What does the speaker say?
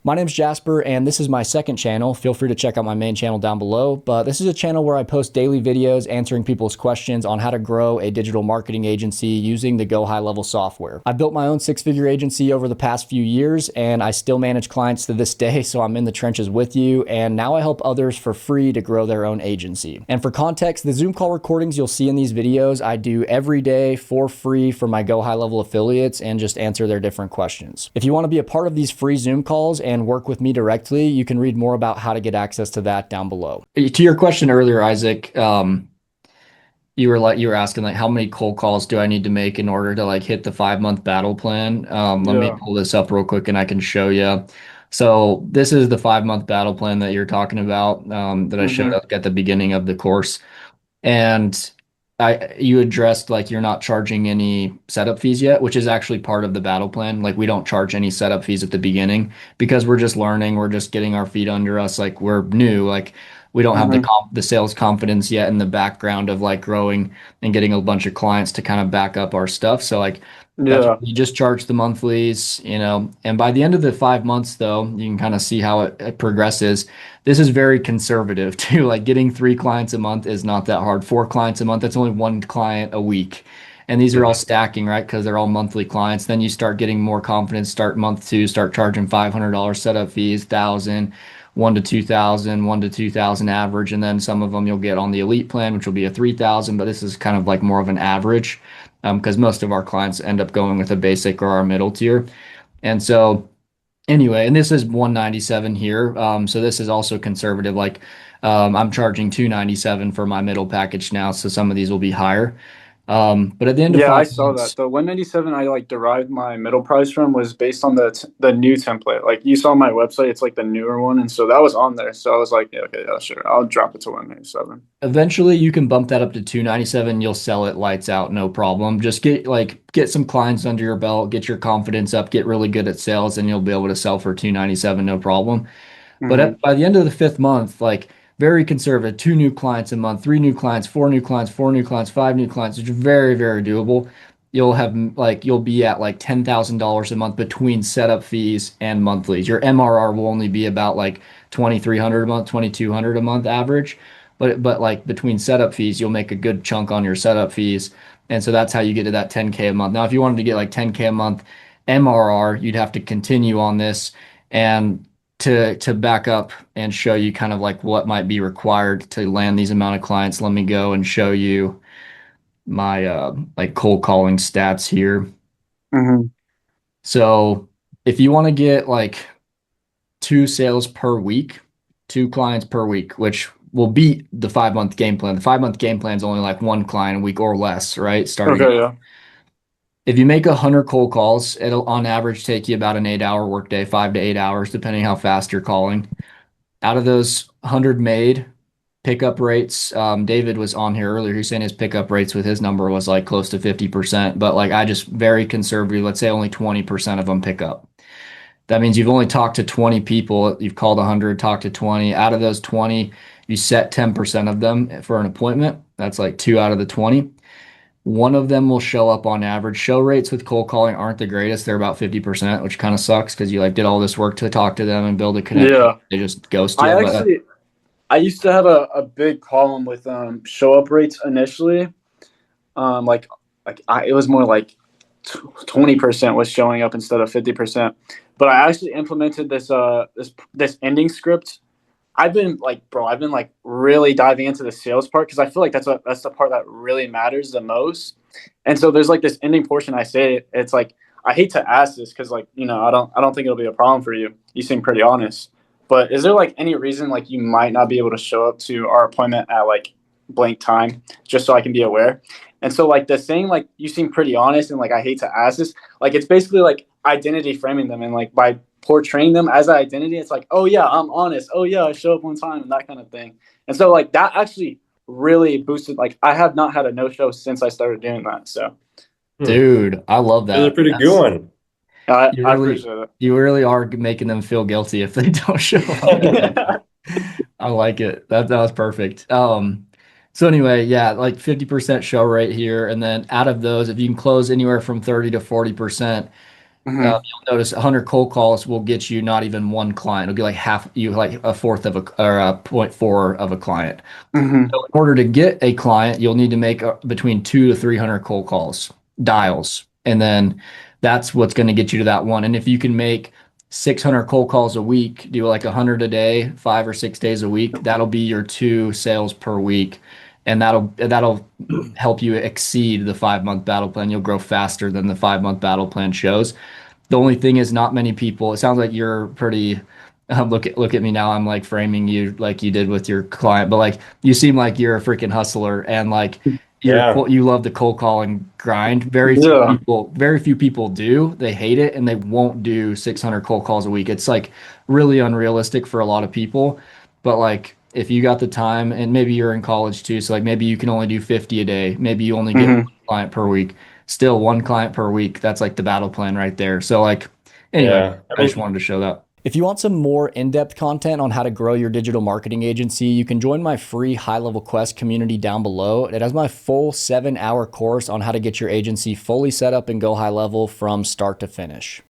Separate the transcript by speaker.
Speaker 1: My name's Jasper, and this is my second channel. Feel free to check out my main channel down below. But this is a channel where I post daily videos answering people's questions on how to grow a digital marketing agency using the GoHighLevel software. I built my own six-figure agency over the past few years, and I still manage clients to this day, so I'm in the trenches with you. And now I help others for free to grow their own agency. And for context, the Zoom call recordings you'll see in these videos, I do every day for free for my GoHighLevel affiliates and just answer their different questions. If you want to be a part of these free Zoom calls and work with me directly, you can read more about how to get access to that down below. To your question earlier, Isaac, you were asking like how many cold calls do I need to make in order to like hit the 5 month battle plan? Let me
Speaker 2: Yeah.
Speaker 1: pull this up real quick and I can show you. So this is the 5 month battle plan that you're talking about, that I showed
Speaker 2: hmm
Speaker 1: up at the beginning of the course. And you addressed like you're not charging any setup fees yet, which is actually part of the battle plan. Like we don't charge any setup fees at the beginning because we're just learning, we're just getting our feet under us. Like we're new, like we don't have
Speaker 2: hmm
Speaker 1: the sales confidence yet in the background of like growing and getting a bunch of clients to kind of back up our stuff. So like that's
Speaker 2: Yeah.
Speaker 1: you just charge the monthlies, and by the end of the 5 months though, you can kind of see how it progresses. This is very conservative too. Like getting 3 clients a month is not that hard. 4 clients a month, that's only 1 client a week. And these are all stacking, right? Because they're all monthly clients. Then you start getting more confidence, start month two, start charging $500 setup fees, 1,000, 1 to 2,000, 1 to 2,000 average. And then some of them you'll get on the elite plan, which will be a 3,000, but this is kind of like more of an average, because most of our clients end up going with a basic or our middle tier. And so anyway, and this is 197 here. So this is also conservative. Like I'm charging 297 for my middle package now, so some of these will be higher. But at the end of
Speaker 2: Yeah, I
Speaker 1: five
Speaker 2: saw that.
Speaker 1: months,
Speaker 2: The 197 I like derived my middle price from was based on the new template. Like you saw my website, it's like the newer one, and so that was on there. So I was like, yeah, okay, yeah, sure. I'll drop it to 197.
Speaker 1: eventually you can bump that up to 297. You'll sell it lights out, no problem. Just get some clients under your belt, get your confidence up, get really good at sales, and you'll be able to sell for 297, no problem. But
Speaker 2: hmm
Speaker 1: by the end of the 5th month, like very conservative, 2 new clients a month, 3 new clients, 4 new clients, 4 new clients, 5 new clients, which is very, very doable. You'll be at like $10,000 a month between setup fees and monthlies. Your MRR will only be about like 2,300 a month, 2,200 a month average. But like between setup fees, you'll make a good chunk on your setup fees. And so that's how you get to that 10K a month. Now, if you wanted to get like 10K a month MRR, you'd have to continue on this. And to back up and show you kind of like what might be required to land these amount of clients, let me go and show you my like cold calling stats here.
Speaker 2: hmm
Speaker 1: So if you want to get like 2 sales per week, 2 clients per week, which will beat the 5 month game plan. The 5 month game plan is only like 1 client a week or less, right? Starting
Speaker 2: Okay,
Speaker 1: out.
Speaker 2: yeah.
Speaker 1: If you make 100 cold calls, it'll on average take you about an 8 hour workday, 5 to 8 hours, depending how fast you're calling. Out of those 100 made, pickup rates, David was on here earlier. He's saying his pickup rates with his number was like close to 50%. But like I just very conservative, let's say only 20% of them pick up. That means you've only talked to 20 people. You've called 100, talked to 20. Out of those 20, you set 10% of them for an appointment. That's like 2 out of the 20. One of them will show up on average. Show rates with cold calling aren't the greatest. They're about 50%, which kind of sucks because you like did all this work to talk to them and build a connection.
Speaker 2: Yeah.
Speaker 1: They just ghost
Speaker 2: I
Speaker 1: you. But
Speaker 2: actually I used to have a big problem with show up rates initially. Like it was more like 20% was showing up instead of 50%. But I actually implemented this ending script. I've been like really diving into the sales part because I feel like that's the part that really matters the most. And so there's like this ending portion. I say it's like I hate to ask this because like I don't think it'll be a problem for you. You seem pretty honest. But is there like any reason like you might not be able to show up to our appointment at like blank time just so I can be aware? And so like the saying like you seem pretty honest and like I hate to ask this, like it's basically like identity framing them and like by portraying them as an identity, it's like, oh yeah, I'm honest. Oh yeah, I show up on time and that kind of thing. And so like that actually really boosted like I have not had a no show since I started doing that. So
Speaker 3: Hmm.
Speaker 1: dude, I love
Speaker 3: That's a
Speaker 1: that.
Speaker 3: pretty good one.
Speaker 2: I appreciate
Speaker 1: You really are making them feel guilty if they don't show up.
Speaker 2: it.
Speaker 1: I like it. That was perfect. So anyway, yeah, like 50% show rate here, and then out of those, if you can close anywhere from 30 to 40%,
Speaker 2: Hmm.
Speaker 1: You'll notice 100 cold calls will get you not even one client. It'll be like half, you like a fourth of a or a point 0.4 of a client.
Speaker 2: Hmm.
Speaker 1: So in order to get a client, you'll need to make between 2 to 300 cold calls, dials, and then that's what's going to get you to that one. And if you can make 600 cold calls a week, do like 100 a day, 5 or 6 days a week, that'll be your 2 sales per week, and that'll help you exceed the 5 month battle plan. You'll grow faster than the 5 month battle plan shows. The only thing is, not many people. It sounds like you're pretty. Look at me now. I'm like framing you like you did with your client, but like you seem like you're a freaking hustler and like
Speaker 3: Yeah.
Speaker 1: you love the cold call and grind.
Speaker 2: Yeah.
Speaker 1: Very few people do. They hate it and they won't do 600 cold calls a week. It's like really unrealistic for a lot of people. But like if you got the time, and maybe you're in college too, so like maybe you can only do 50 a day. Maybe you only get one
Speaker 2: Hmm.
Speaker 1: client per week. Still one client per week. That's like the battle plan right there. So like anyway,
Speaker 3: Yeah. I
Speaker 1: I just
Speaker 3: mean,
Speaker 1: wanted to show that. If you want some more in-depth content on how to grow your digital marketing agency, you can join my free HighLevel Quest community down below. It has my full 7-hour course on how to get your agency fully set up and go high level from start to finish.